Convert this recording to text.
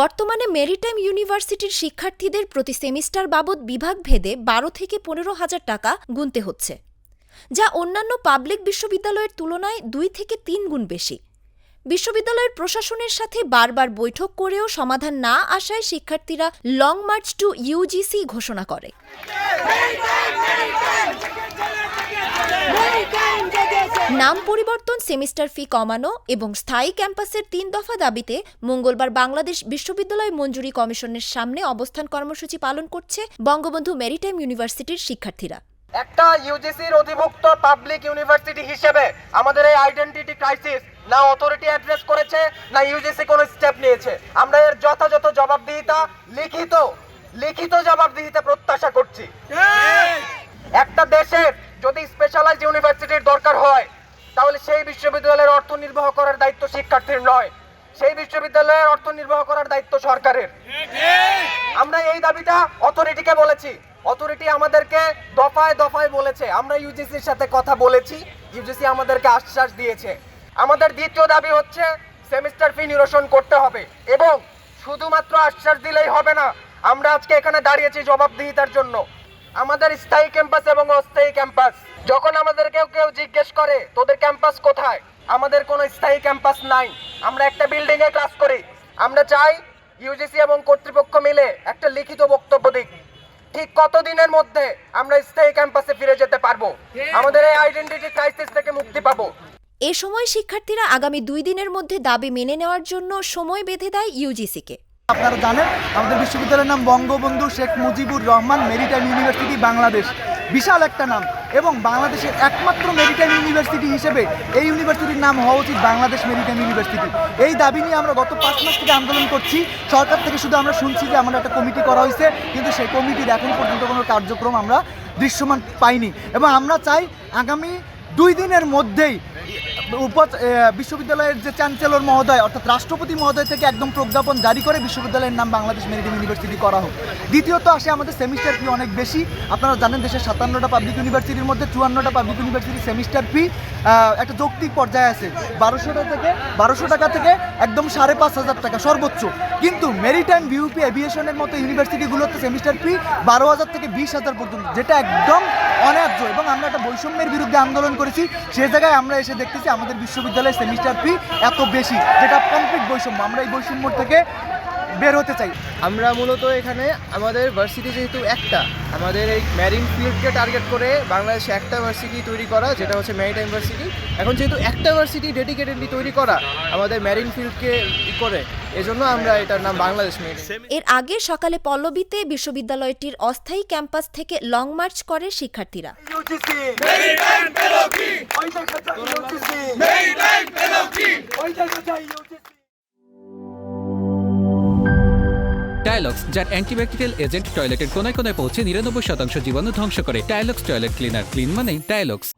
বর্তমানে মেরিটাইম ইউনিভার্সিটির শিক্ষার্থীদের প্রতি সেমিস্টার বাবদ বিভাগভেদে ১২ থেকে ১৫,০০০ টাকা গুনতে হচ্ছে, যা অন্যান্য পাবলিক বিশ্ববিদ্যালয়ের তুলনায় ২ থেকে ৩ গুণ বেশি। বিশ্ববিদ্যালয়ের প্রশাসনের সাথে বারবার বৈঠক করেও সমাধান না আসায় শিক্ষার্থীরা লং মার্চ টু ইউজিসি ঘোষণা করে। নাম পরিবর্তন, সেমিস্টার ফি কমানো এবং স্থায়ী ক্যাম্পাসের ৩ দফা দাবিতে মঙ্গলবার বাংলাদেশ বিশ্ববিদ্যালয় মঞ্জুরি কমিশনের সামনে অবস্থান কর্মসূচি পালন করছে বঙ্গবন্ধু মেরিটাইম ইউনিভার্সিটির শিক্ষার্থীরা। একটা ইউজিসির অধিভুক্ত পাবলিক ইউনিভার্সিটি হিসেবে আমাদের এই আইডেন্টিটি ক্রাইসিস না অথরিটি অ্যাড্রেস করেছে, না ইউজিসি কোনো স্টেপ নিয়েছে। আমরা এর যথাযথ জবাবদিহিতা, লিখিত জবাবদিহিতা প্রত্যাশা করছি। একটা দেশের যদি স্পেশালাইজড ইউনিভার্সিটির দরকার হয়, তাহলে সেই বিশ্ববিদ্যালয়ের অর্থ নির্বাহ করার দায়িত্ব শিক্ষার্থীর নয়, সেই বিশ্ববিদ্যালয়ের অর্থ নির্বাহ করার দায়িত্ব সরকারের। আমরা এই দাবিটা অথরিটিকে বলেছি, অথরিটি আমাদেরকে দফায় দফায় বলেছে। আমরা ইউজিসির সাথে কথা বলেছি, ইউজিসি আমাদেরকে আশ্বাস দিয়েছে। আমাদের দ্বিতীয় দাবি হচ্ছে সেমিস্টার ফি নিরসন করতে হবে, এবং শুধুমাত্র আশ্বাস দিলেই হবে না। আমরা আজকে এখানে দাঁড়িয়েছি জবাবদিহিতার জন্য। আমাদের স্থায়ী ক্যাম্পাস এবং অস্থায়ী ক্যাম্পাস, যখন আমাদেরকে কেউ জিজ্ঞেস করে তোদের ক্যাম্পাস কোথায়, আমাদের কোনো স্থায়ী ক্যাম্পাস নাই। আমরা একটা বিল্ডিং এ ক্লাস করি। আমরা চাই ইউজিসি এবং কর্তৃপক্ষ মিলে একটা লিখিত বক্তব্য দিক, ঠিক কতদিনের মধ্যে আমরা স্থায়ী ক্যাম্পাসে ফিরে যেতে পারবো, আমাদের এই আইডেন্টিটি ক্রাইসিস থেকে মুক্তি পাবো। এ সময় শিক্ষার্থীরা আগামী 2 দিনের মধ্যে দাবি মেনে নেওয়ার জন্য সময় বেঁধে দেয় ইউজিসিকে। আপনারা জানেন আমাদের বিশ্ববিদ্যালয়ের নাম বঙ্গবন্ধু শেখ মুজিবুর রহমান মেরিটাইম ইউনিভার্সিটি বাংলাদেশ। বিশাল একটা নাম, এবং বাংলাদেশের একমাত্র মেরিটাইম ইউনিভার্সিটি হিসেবে এই ইউনিভার্সিটির নাম হওয়া উচিত বাংলাদেশ মেরিটাইম ইউনিভার্সিটি। এই দাবি নিয়ে আমরা গত 5 মাস থেকে আন্দোলন করছি। সরকার থেকে শুধু আমরা শুনছি যে আমরা একটা কমিটি করা হয়েছে, কিন্তু সেই কমিটির এখন পর্যন্ত কোনো কার্যক্রম আমরা দৃশ্যমান পাইনি। এবং আমরা চাই আগামী 2 দিনের মধ্যেই বিশ্ববিদ্যালয়ের যে চ্যান্সেলর মহোদয় অর্থাৎ রাষ্ট্রপতি মহোদয় থেকে একদম প্রজ্ঞাপন জারি করে বিশ্ববিদ্যালয়ের নাম বাংলাদেশ মেরিটাইম ইউনিভার্সিটি করা হোক। দ্বিতীয়ত আসে আমাদের সেমিস্টার ফি অনেক বেশি। আপনারা জানেন দেশের 57টা পাবলিক ইউনিভার্সিটির মধ্যে 54টা পাবলিক ইউনিভার্সিটির সেমিস্টার ফি একটা যৌক্তিক পর্যায়ে আছে, 1200 টাকা থেকে একদম 5,500 টাকা সর্বোচ্চ। কিন্তু মেরিটাইম, বিউপি, এভিয়েশনের মতো ইউনিভার্সিটিগুলোতে সেমিস্টার ফি 12,000 থেকে 20,000 পর্যন্ত, যেটা একদম অন্যায্য। এবং আমরা একটা বৈষম্যের বিরুদ্ধে আন্দোলন করেছি। সে জায়গায় আমরা এসে দেখতেছি আমাদের বিশ্ববিদ্যালয়ের সেমিস্টার ফি এত বেশি, যেটা কমপ্লিট বৈষম্য। আমরা এই বৈষম্য থেকে বের হতে চাই। আমরা মূলত এখানে আমাদের ভার্সিটি যেহেতু একটা, আমাদের এই মেরিন ফিল্ডকে টার্গেট করে বাংলাদেশে একটা ভার্সিটি তৈরি করা, যেটা হচ্ছে মেরিটাইম ভার্সিটি। এখন যেহেতু একটা ভার্সিটি ডেডিকেটেডলি তৈরি করা আমাদের মেরিন ফিল্ডকে করে, এজন্য আমরা এটার নাম বাংলাদেশ মেরিটাইম। এর আগে সকালে পল্লবীতে বিশ্ববিদ্যালয়টির অস্থায়ী ক্যাম্পাস থেকে লং মার্চ করে শিক্ষার্থীরা। টাইলক্স, যার অ্যান্টিব্যাকটেরিয়াল এজেন্ট টয়লেটের কোনায় কোনায় পৌঁছে 99% জীবাণু ধ্বংস করে। টাইলক্স টয়লেট ক্লিনার, ক্লিন মানেই টাইলক্স।